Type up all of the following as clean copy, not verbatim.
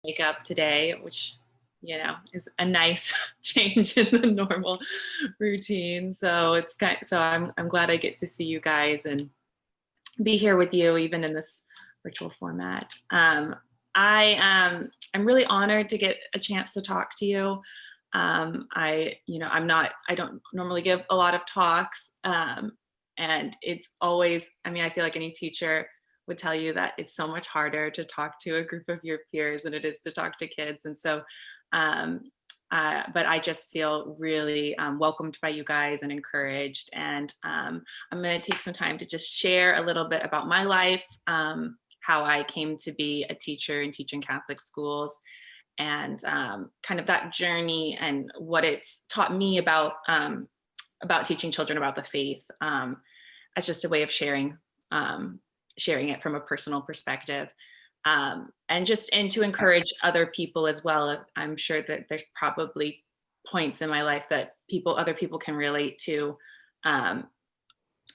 wake up today, which is a nice change in the normal routine. So I'm glad I get to see you guys and be here with you, even in this virtual format. I'm really honored to get a chance to talk to you. I don't normally give a lot of talks, and it's always, I feel like any teacher would tell you that it's so much harder to talk to a group of your peers than it is to talk to kids. And so, um, but I just feel really welcomed by you guys and encouraged. And I'm going to take some time to just share a little bit about my life, how I came to be a teacher and teach in Catholic schools, and kind of that journey and what it's taught me about teaching children about the faith, as just a way of sharing it from a personal perspective, and to encourage other people as well. I'm sure that there's probably points in my life that other people can relate to. And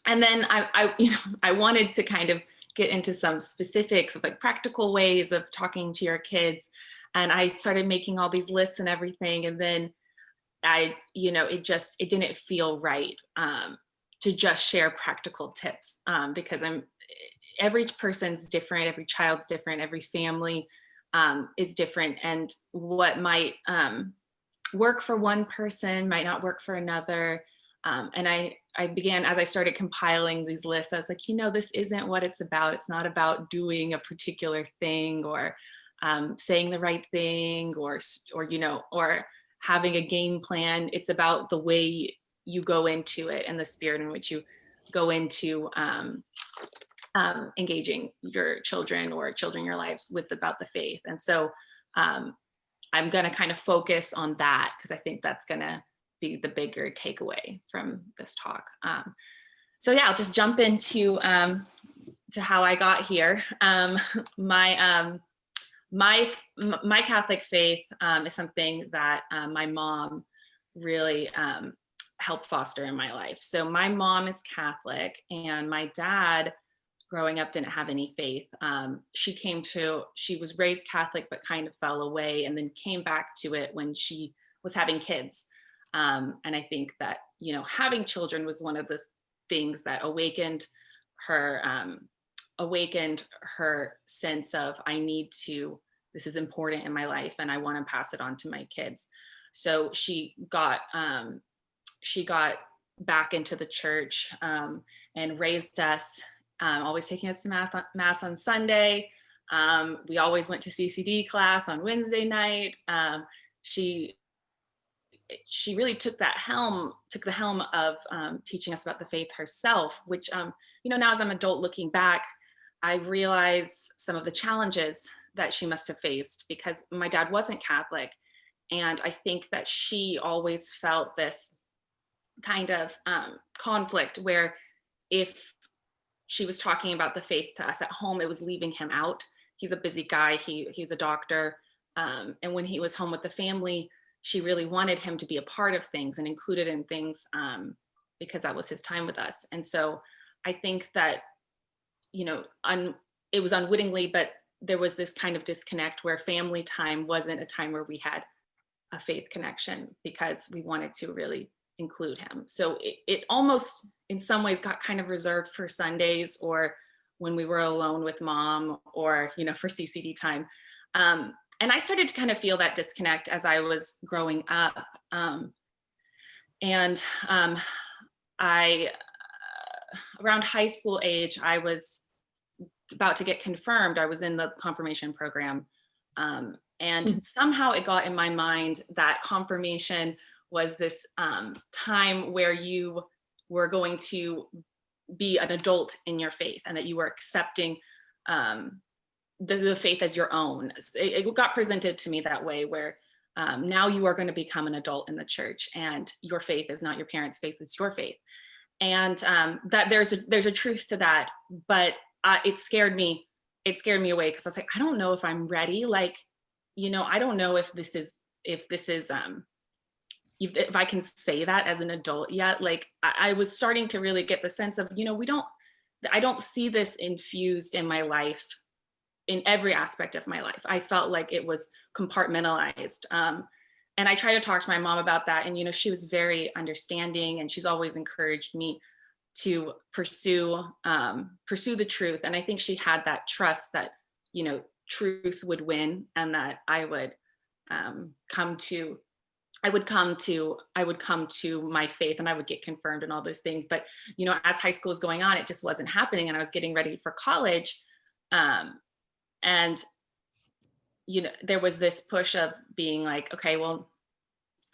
then I wanted to kind of get into some specifics of like practical ways of talking to your kids. And I started making all these lists and everything. And then it didn't feel right to just share practical tips, because every person's different, every child's different, every family is different. And what might work for one person might not work for another. And I began, as I started compiling these lists, I was like, this isn't what it's about. It's not about doing a particular thing or saying the right thing or having a game plan. It's about the way you go into it and the spirit in which you go into engaging your children or children in your lives with about the faith. And so I'm going to kind of focus on that because I think that's going to be the bigger takeaway from this talk. So yeah, I'll just jump into to how I got here. My Catholic faith is something that my mom really helped foster in my life. So my mom is Catholic, and my dad, growing up, didn't have any faith. She was raised Catholic, but kind of fell away, and then came back to it when she was having kids. And I think that, having children was one of the things that awakened her sense of, this is important in my life and I want to pass it on to my kids. So she got back into the church and raised us, always taking us to mass on Sunday. We always went to CCD class on Wednesday night. She really took the helm of teaching us about the faith herself, which, now as I'm an adult looking back, I realize some of the challenges that she must have faced because my dad wasn't Catholic. And I think that she always felt this kind of conflict where if she was talking about the faith to us at home, it was leaving him out. He's a busy guy. He's a doctor. And when he was home with the family, she really wanted him to be a part of things and included in things because that was his time with us. And so I think that, it was unwittingly, but there was this kind of disconnect where family time wasn't a time where we had a faith connection because we wanted to really include him. So it almost in some ways got kind of reserved for Sundays or when we were alone with mom or, for CCD time. And I started to kind of feel that disconnect as I was growing up. Around high school age, I was about to get confirmed. I was in the confirmation program. And somehow it got in my mind that confirmation was this time where you were going to be an adult in your faith and that you were accepting the faith as your own. It got presented to me that way, where now you are going to become an adult in the church and your faith is not your parents' faith, it's your faith. And that there's a truth to that, but it scared me away because I was like, I don't know if I'm ready. Like, I don't know if I can say that as an adult yet. Like I was starting to really get the sense of, I don't see this infused in my life in every aspect of my life. I felt like it was compartmentalized. And I try to talk to my mom about that. And, she was very understanding, and she's always encouraged me to pursue the truth. And I think she had that trust that, truth would win, and that I would come to I would come to my faith, and I would get confirmed and all those things. But, as high school was going on, it just wasn't happening. And I was getting ready for college. And, there was this push of being like, okay, well,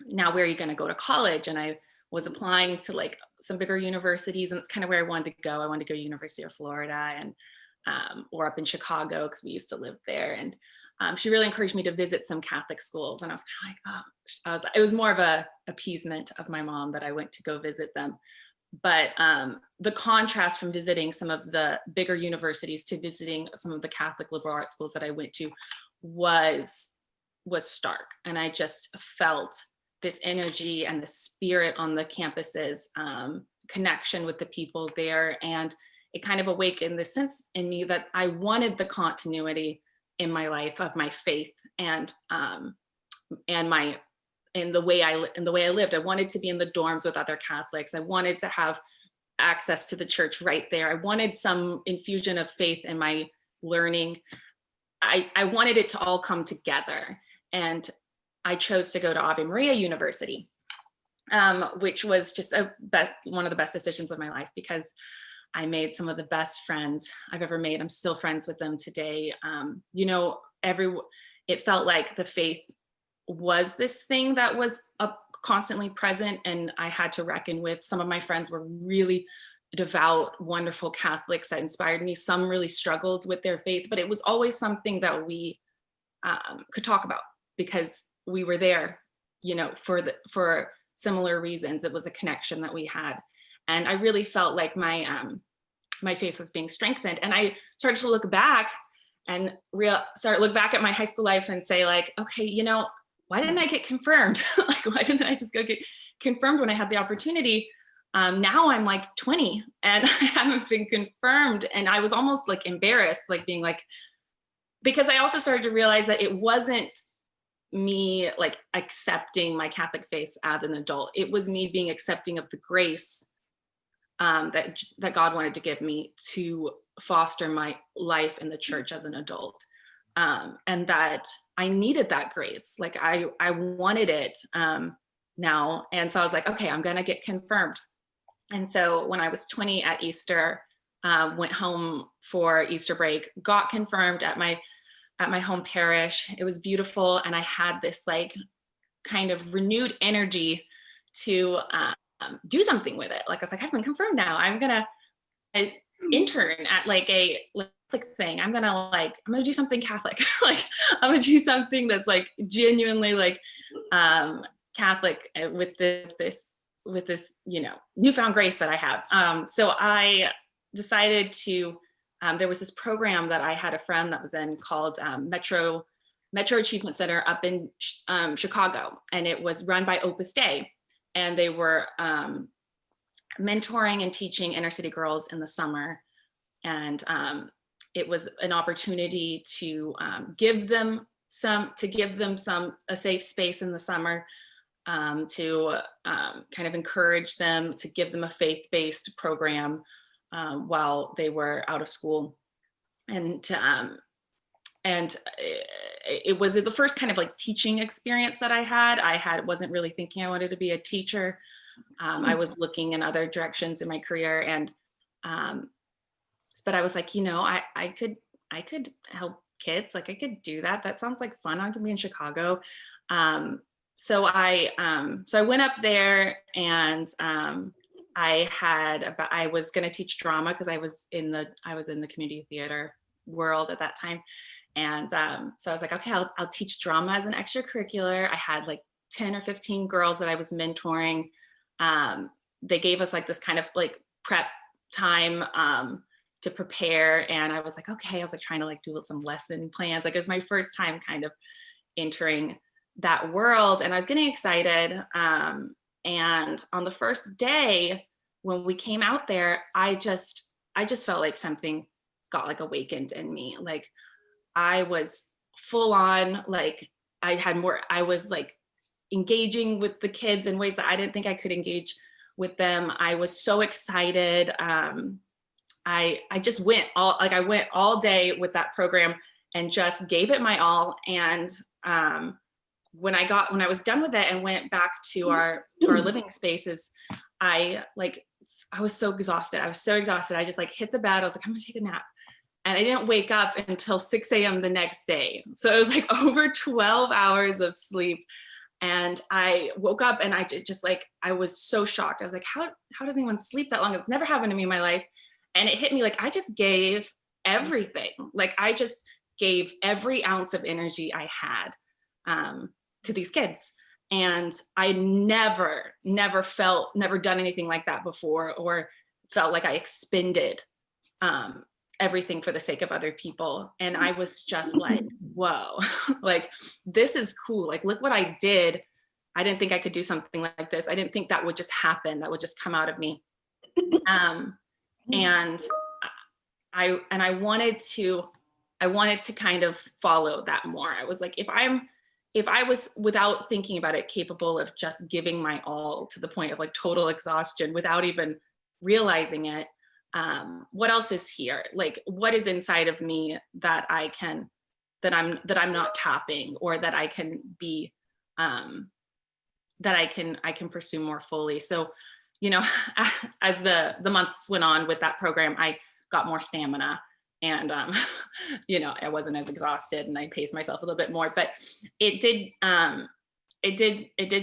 now where are you going to go to college? And I was applying to like some bigger universities, and it's kind of where I wanted to go. I wanted to go to University of Florida, and or up in Chicago, because we used to live there. And she really encouraged me to visit some Catholic schools. And I was kind of like, oh, it was more of a appeasement of my mom that I went to go visit them. But the contrast from visiting some of the bigger universities to visiting some of the Catholic liberal arts schools that I went to was stark. And I just felt this energy and the spirit on the campuses, connection with the people there. And it kind of awakened the sense in me that I wanted the continuity in my life of my faith and the way I lived. I wanted to be in the dorms with other Catholics. I wanted to have access to the church right there. I wanted some infusion of faith in my learning. I wanted it to all come together. And I chose to go to Ave Maria University, which was just one of the best decisions of my life, because I made some of the best friends I've ever made. I'm still friends with them today. It felt like the faith was this thing that was constantly present, and I had to reckon with. Some of my friends were really devout, wonderful Catholics that inspired me. Some really struggled with their faith, but it was always something that we could talk about, because we were there, for similar reasons. It was a connection that we had. And I really felt like my faith was being strengthened. And I started to look back and look back at my high school life and say, like, okay, why didn't I get confirmed? Like, why didn't I just go get confirmed when I had the opportunity? Now I'm like 20 and I haven't been confirmed. And I was almost like embarrassed, like being like, because I also started to realize that it wasn't me like accepting my Catholic faith as an adult. It was me being accepting of the grace that God wanted to give me to foster my life in the church as an adult. And that I needed that grace. Like I wanted it now. And so I was like, okay, I'm going to get confirmed. And so when I was 20 at Easter, went home for Easter break, got confirmed at my home parish. It was beautiful. And I had this like kind of renewed energy to do something with it. Like I was like, I've been confirmed now. I'm going to intern at like a Catholic thing. I'm going to do something Catholic. Like I'm going to do something that's like genuinely like Catholic with this, newfound grace that I have. So I decided to, there was this program that I had a friend that was in called Metro Achievement Center up in Chicago. And it was run by Opus Dei. And they were mentoring and teaching inner city girls in the summer. And it was an opportunity to give them a safe space in the summer, to kind of encourage them, to give them a faith-based program while they were out of school. And it was the first kind of like teaching experience that I had. Wasn't really thinking I wanted to be a teacher. I was looking in other directions in my career, and but I was like, I could help kids. Like I could do that. That sounds like fun. I could be in Chicago. So I went up there, and I was going to teach drama because I was in the community theater world at that time. And so I was like, okay, I'll teach drama as an extracurricular. I had like 10 or 15 girls that I was mentoring. They gave us like this kind of like prep time to prepare. And I was like, okay, I was like trying to like do some lesson plans. Like it was my first time kind of entering that world, and I was getting excited. And on the first day when we came out there, I just felt like something got like awakened in me. Like I was full on, like, I was like engaging with the kids in ways that I didn't think I could engage with them. I was so excited. I just went all, like, I went all day with that program and just gave it my all. And when I was done with it and went back to our living spaces, I like, I was so exhausted. I was so exhausted. I just like hit the bed. I was like, I'm gonna take a nap. And I didn't wake up until 6 a.m. the next day. So it was like over 12 hours of sleep. And I woke up and I just like, I was so shocked. I was like, how does anyone sleep that long? It's never happened to me in my life. And it hit me like, I just gave everything. Like, I just gave every ounce of energy I had to these kids. And I never done anything like that before, or felt like I expended everything for the sake of other people. And I was just like, whoa, like, this is cool. Like, look what I did. I didn't think I could do something like this. I didn't think that would just happen. That would just come out of me. And I wanted to kind of follow that more. I was like, if I was, without thinking about it, capable of just giving my all to the point of like total exhaustion without even realizing it, what else is here? Like, what is inside of me that I'm not tapping, or that I can be, that I can pursue more fully. So, as the months went on with that program, I got more stamina, and I wasn't as exhausted, and I paced myself a little bit more. But it did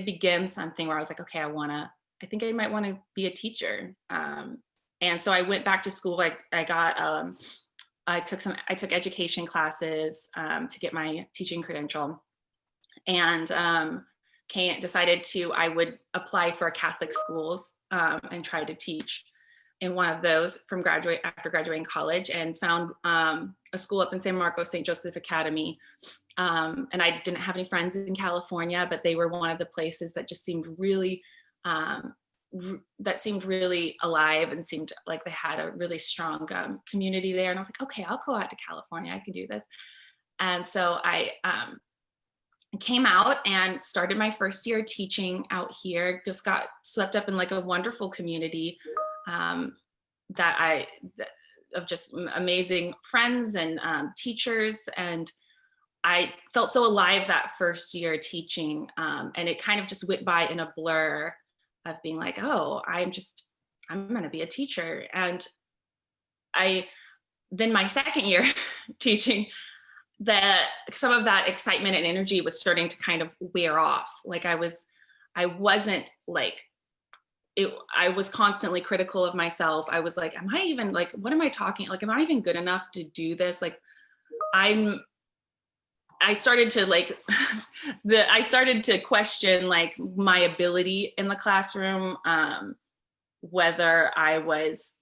begin something where I was like, okay, I think I might want to be a teacher. And so I went back to school. I took education classes to get my teaching credential, and decided I would apply for Catholic schools and try to teach in one of those after graduating college, and found a school up in San Marcos, St. Joseph Academy. And I didn't have any friends in California, but they were one of the places that just seemed really alive, and seemed like they had a really strong community there. And I was like, okay, I'll go out to California. I can do this. And so I came out and started my first year teaching out here. Just got swept up in like a wonderful community of just amazing friends and teachers. And I felt so alive that first year teaching. And it kind of just went by in a blur of being like, oh, I'm going to be a teacher. And then my second year teaching, that some of that excitement and energy was starting to kind of wear off. Like, I wasn't like it. I was constantly critical of myself. I was like, am I even, like, what am I talking? Like, am I even good enough to do this? Like, I started to like, I started to question like my ability in the classroom, whether I was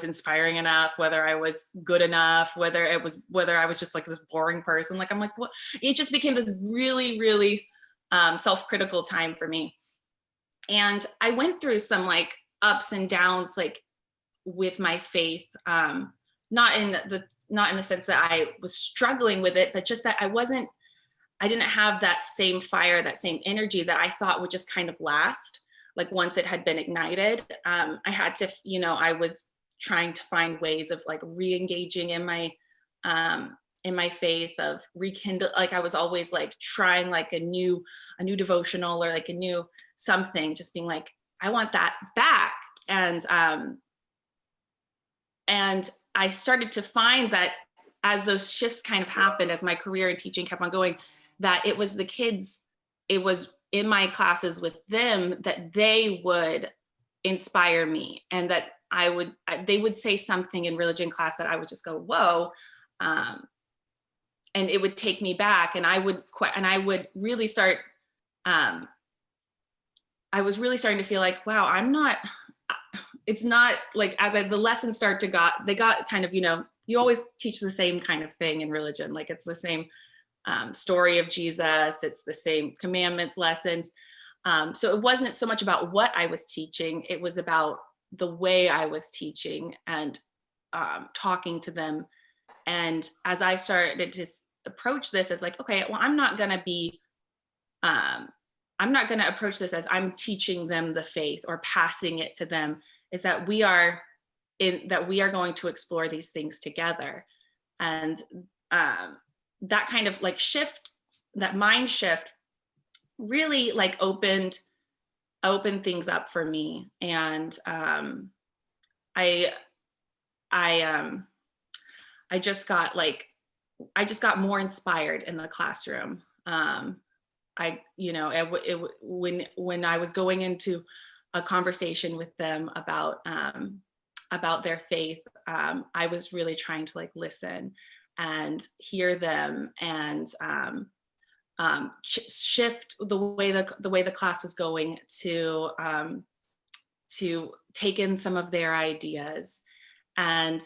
inspiring enough, whether I was good enough, whether I was just like this boring person. Like, I'm like, what? It just became this really, really self-critical time for me. And I went through some like ups and downs, like with my faith, not in the sense that I was struggling with it, but just that I didn't have that same fire, that same energy that I thought would just kind of last. Like, once it had been ignited, I had to, I was trying to find ways of like re-engaging in my faith, of rekindle. Like, I was always like trying like a new devotional, or like a new something, just being like, I want that back. And I started to find that as those shifts kind of happened, as my career in teaching kept on going, that it was the kids, it was in my classes with them, that they would inspire me, and that they would say something in religion class that I would just go, whoa. And it would take me back, and I would really start, I was really starting to feel like, wow, it's not like, the lessons they got kind of, you always teach the same kind of thing in religion. Like, it's the same story of Jesus. It's the same commandments, lessons. So it wasn't so much about what I was teaching. It was about the way I was teaching, and talking to them And as I started to approach this as like, okay, well, um, I'm not going to approach this as I'm teaching them the faith or passing it to them, is that we are going to explore these things together. And um, that kind of like shift, that mind shift really like opened things up for me. And I I I just got like I just got more inspired in the classroom. When I was going into a conversation with them about their faith, I was really trying to like listen and hear them, and shift the way the class was going to take in some of their ideas, and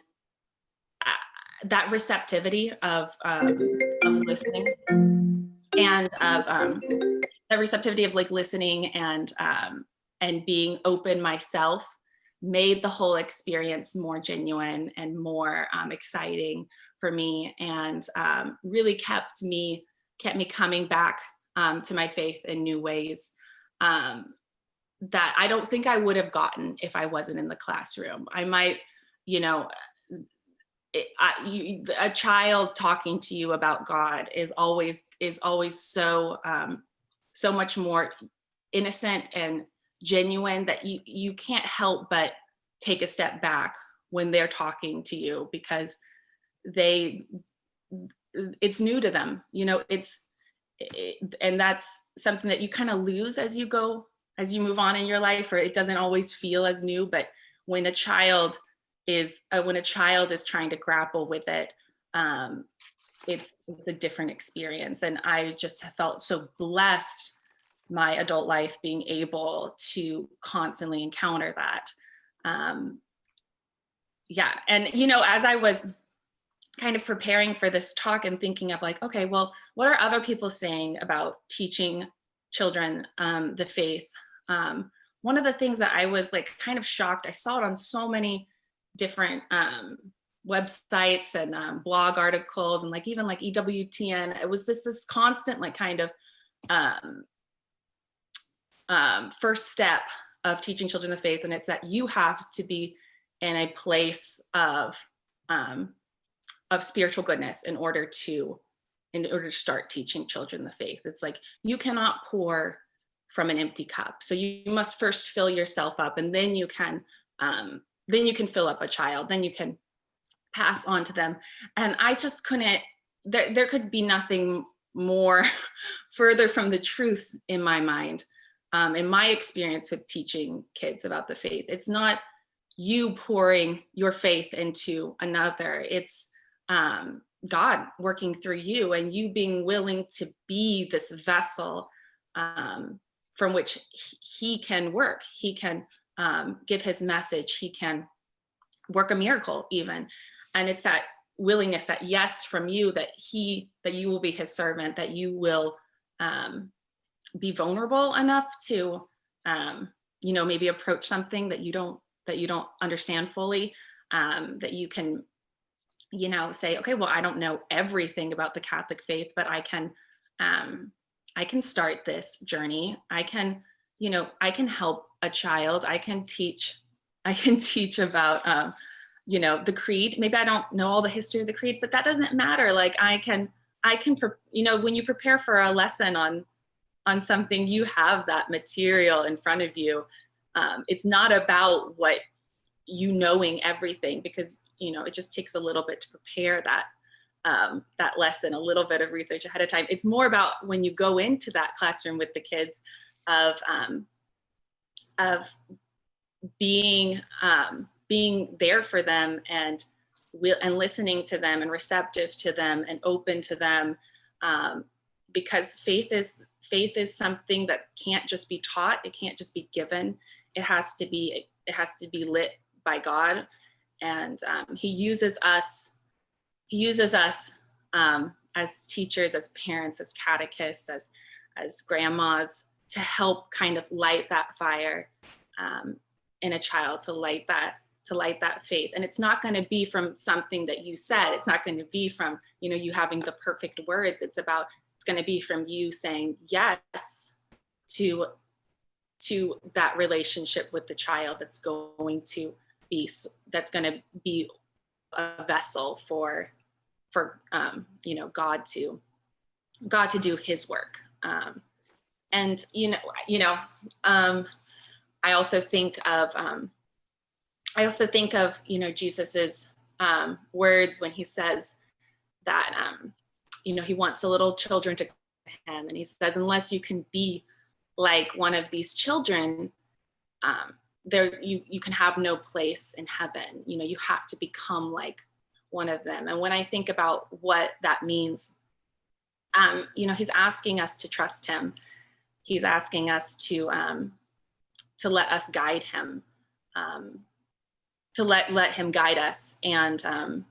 that receptivity of listening, and of the receptivity of like listening, and being open myself, made the whole experience more genuine and more exciting for me, and really kept me coming back to my faith in new ways, um, that I don't think I would have gotten if I wasn't in the classroom. I might, you know, a child talking to you about God is always so much more innocent and genuine, that you can't help but take a step back when they're talking to you, because they it's new to them, and that's something that you kind of lose as you move on in your life, or it doesn't always feel as new. But when a child is trying to grapple with it, um, it's a different experience. And I just have felt so blessed my adult life being able to constantly encounter that. Um, yeah, and as I was kind of preparing for this talk and thinking of like, okay, well, what are other people saying about teaching children the faith? One of the things that I was like kind of shocked, I saw it on so many different websites and blog articles, and like even like EWTN. It was this constant like kind of um, first step of teaching children the faith, and it's that you have to be in a place of spiritual goodness in order to start teaching children the faith. It's like you cannot pour from an empty cup, so you must first fill yourself up, and then you can fill up a child, then you can pass on to them. And I just couldn't, there could be nothing more further from the truth in my mind. In my experience with teaching kids about the faith, it's not you pouring your faith into another. It's God working through you, and you being willing to be this vessel from which he can work. He can give his message. He can work a miracle even. And it's that willingness, that yes from you, that you will be his servant, that you will be vulnerable enough to maybe approach something that you don't understand fully, that you can say, okay, well, I don't know everything about the Catholic faith, but I can start this journey. I can help a child. I can teach about the creed. Maybe I don't know all the history of the creed, but that doesn't matter. Like I can when you prepare for a lesson on something, you have that material in front of you. It's not about what knowing everything, because it just takes a little bit to prepare that lesson, a little bit of research ahead of time. It's more about when you go into that classroom with the kids, of being there for them, and listening to them, and receptive to them, and open to them, because faith is something that can't just be taught. It can't just be given. It has to be lit by God. And he uses us as teachers, as parents, as catechists, as grandmas, to help kind of light that fire in a child, to light to light that faith. And it's not going to be from something that you said. It's not going to be from, you having the perfect words. It's going to be from you saying yes to that relationship with the child that's going to be a vessel for God to do his work. And I also think of Jesus's words when he says that he wants the little children to come to him, and he says, unless you can be like one of these children, you can have no place in heaven. You have to become like one of them. And when I think about what that means, he's asking us to trust him. He's asking us to let us guide him, to let him guide us. And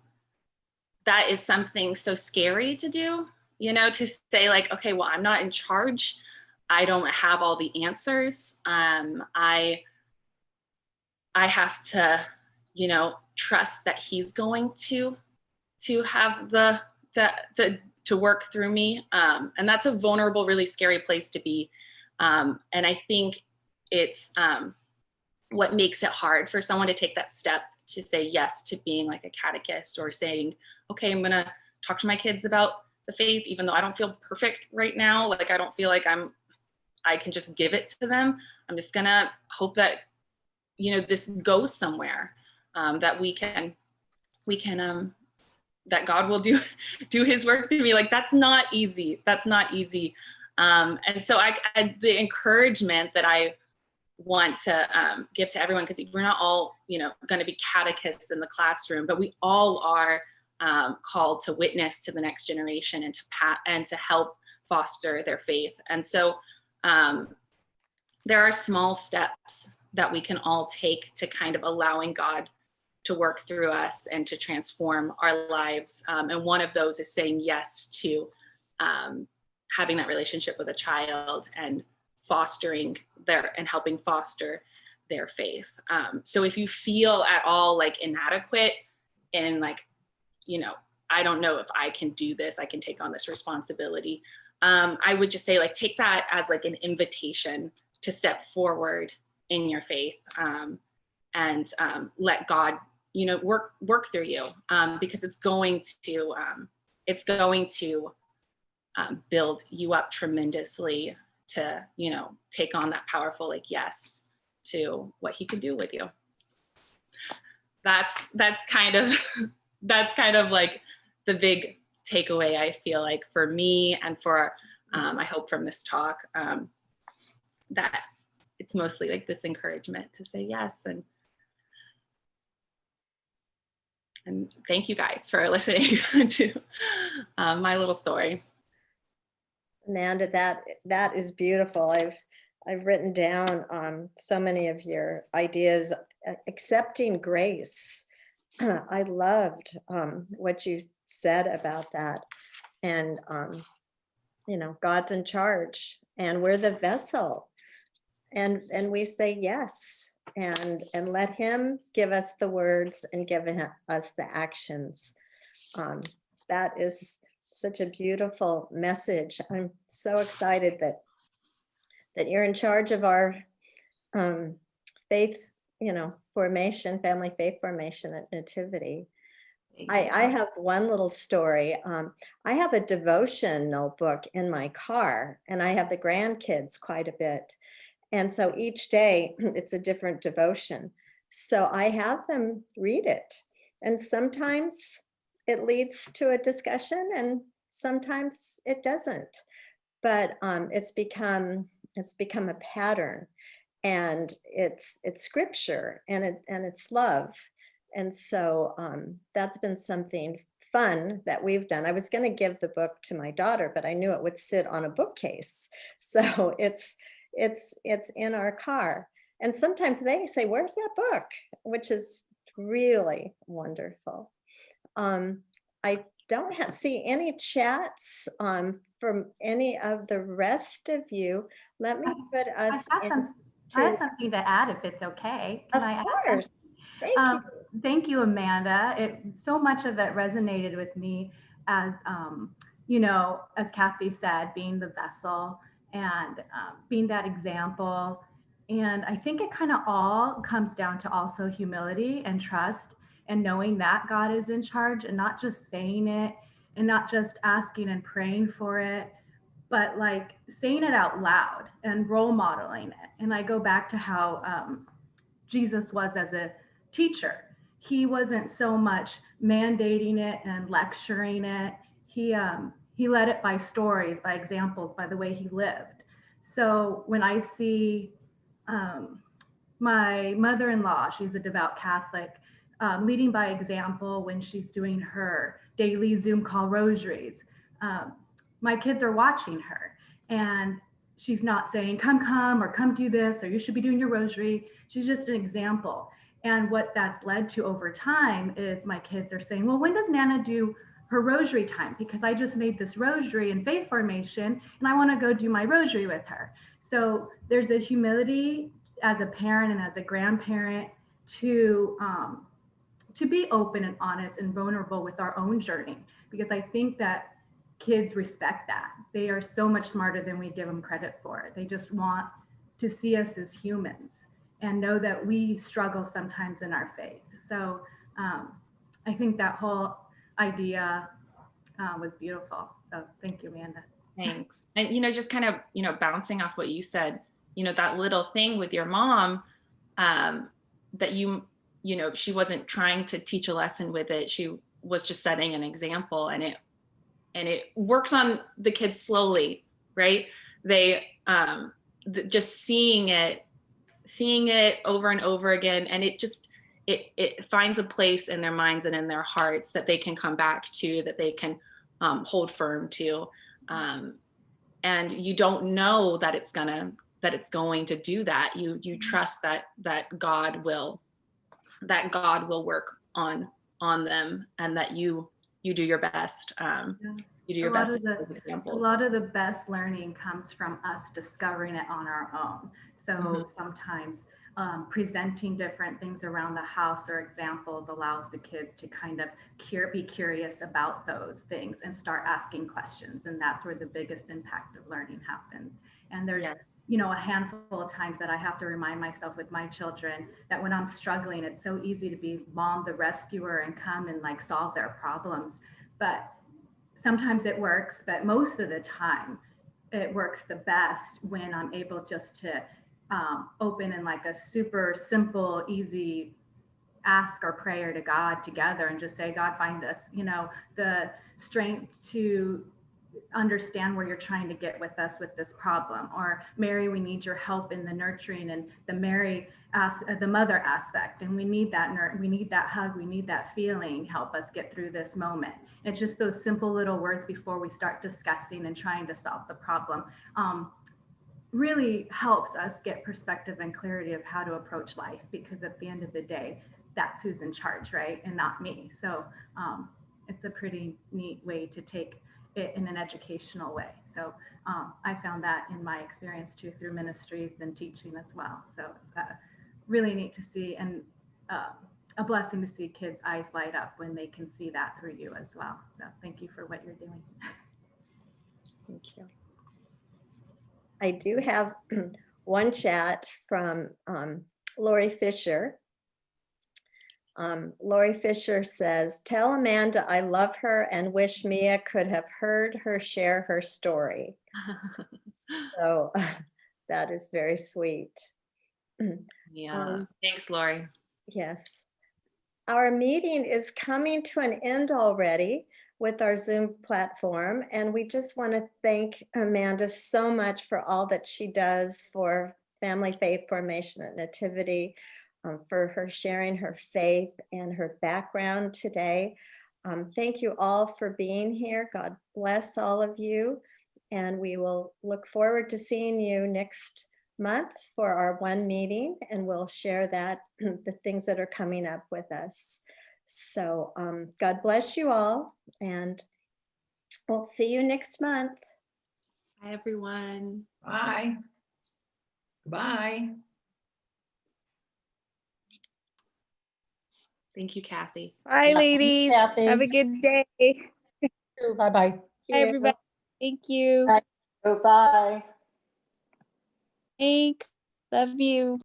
that is something so scary to do, to say like, okay, well, I'm not in charge. I don't have all the answers. I have to, trust that he's going to have to work through me. And that's a vulnerable, really scary place to be. And I think it's what makes it hard for someone to take that step to say yes to being like a catechist, or saying, okay, I'm going to talk to my kids about the faith, even though I don't feel perfect right now. Like, I don't feel like I can just give it to them. I'm just going to hope that, this goes somewhere, that we can, that God will do his work through me. Like, that's not easy. And so the encouragement that I want to give to everyone, because we're not all, going to be catechists in the classroom, but we all are called to witness to the next generation and to help foster their faith. And so there are small steps that we can all take to kind of allowing God to work through us and to transform our lives. And one of those is saying yes to having that relationship with a child and helping foster their faith. So if you feel at all like inadequate and like, I don't know if I can do this, I can take on this responsibility, I would just say, like, take that as like an invitation to step forward in your faith, and let God, work through you, because it's going to build you up tremendously to, take on that powerful, like, yes to what he can do with you. That's kind of like the big takeaway, I feel like, for me and for I hope from this talk, that it's mostly like this encouragement to say yes. And thank you guys for listening to my little story. Amanda, that is beautiful. I've written down so many of your ideas. Accepting grace. I loved what you said about that. And God's in charge, and we're the vessel, and we say yes, and let him give us the words and give us the actions. That is such a beautiful message. I'm so excited that you're in charge of our faith, formation, family faith formation at Nativity. I have one little story. I have a devotional book in my car, and I have the grandkids quite a bit. And so each day it's a different devotion. So I have them read it. And sometimes it leads to a discussion and sometimes it doesn't. But it's become a pattern, and it's scripture, and it's love. And so that's been something fun that we've done. I was going to give the book to my daughter, but I knew it would sit on a bookcase. So it's in our car. And sometimes they say, "Where's that book?" Which is really wonderful. I don't see any chats from any of the rest of you. Let me put us I have something to add if it's okay. Of course. Thank you. Thank you, Amanda. So much of it resonated with me as, as Kathy said, being the vessel and being that example. And I think it kind of all comes down to also humility and trust and knowing that God is in charge and not just saying it and not just asking and praying for it, but like saying it out loud and role modeling it. And I go back to how Jesus was as a teacher. He wasn't so much mandating it and lecturing it. He led it by stories, by examples, by the way he lived. So when I see um, my mother-in-law, she's a devout Catholic, leading by example when she's doing her daily Zoom call rosaries. Um, my kids are watching her, and she's not saying, come, or come do this, or you should be doing your rosary. She's just an example. And what that's led to over time is my kids are saying, well, when does Nana do her rosary time? Because I just made this rosary in faith formation, and I want to go do my rosary with her. So there's a humility as a parent and as a grandparent to be open and honest and vulnerable with our own journey, because I think that kids respect that. They are so much smarter than we give them credit for. They just want to see us as humans and know that we struggle sometimes in our faith. So I think that whole idea was beautiful. So thank you, Amanda. Thanks. And, just kind of, bouncing off what you said, that little thing with your mom, that she wasn't trying to teach a lesson with it. She was just setting an example, and it works on the kids slowly, right? They, just seeing it over and over again. And it finds a place in their minds and in their hearts that they can come back to, that they can hold firm to. And you don't know that it's going to do that. You trust that God will work on them, and that you do your best. You do your best with those examples. A lot of the best learning comes from us discovering it on our own. So sometimes presenting different things around the house or examples allows the kids to kind of be curious about those things and start asking questions. And that's where the biggest impact of learning happens. And there's a handful of times that I have to remind myself with my children that when I'm struggling, it's so easy to be mom the rescuer and come and like solve their problems. But sometimes it works, but most of the time it works the best when I'm able just to open in like a super simple, easy ask or prayer to God together and just say, God, find us, the strength to understand where you're trying to get with us with this problem. Or Mary, we need your help in the nurturing and the mother aspect. And we need that we need that hug, we need that feeling, help us get through this moment. It's just those simple little words before we start discussing and trying to solve the problem. Really helps us get perspective and clarity of how to approach life, because at the end of the day, that's who's in charge, right? And not me. So it's a pretty neat way to take it in an educational way. So I found that in my experience too, through ministries and teaching as well. So it's really neat to see, and a blessing to see kids' eyes light up when they can see that through you as well. So thank you for what you're doing. Thank you. I do have one chat from Lori Fisher. Lori Fisher says, tell Amanda I love her and wish Mia could have heard her share her story. So that is very sweet. Yeah, thanks, Lori. Yes. Our meeting is coming to an end already with our Zoom platform, and we just want to thank Amanda so much for all that she does for family faith formation at Nativity, for her sharing her faith and her background today. Thank you all for being here. God bless all of you, and we will look forward to seeing you next month for our one meeting, and we'll share that the things that are coming up with us. So God bless you all, and we'll see you next month. Bye, everyone. Bye. Bye. Thank you, Kathy. Bye, Yeah, thanks, ladies. Have a Kathy. good day. Bye-bye. Bye, everybody. Thank you. Bye. Thanks. Love you.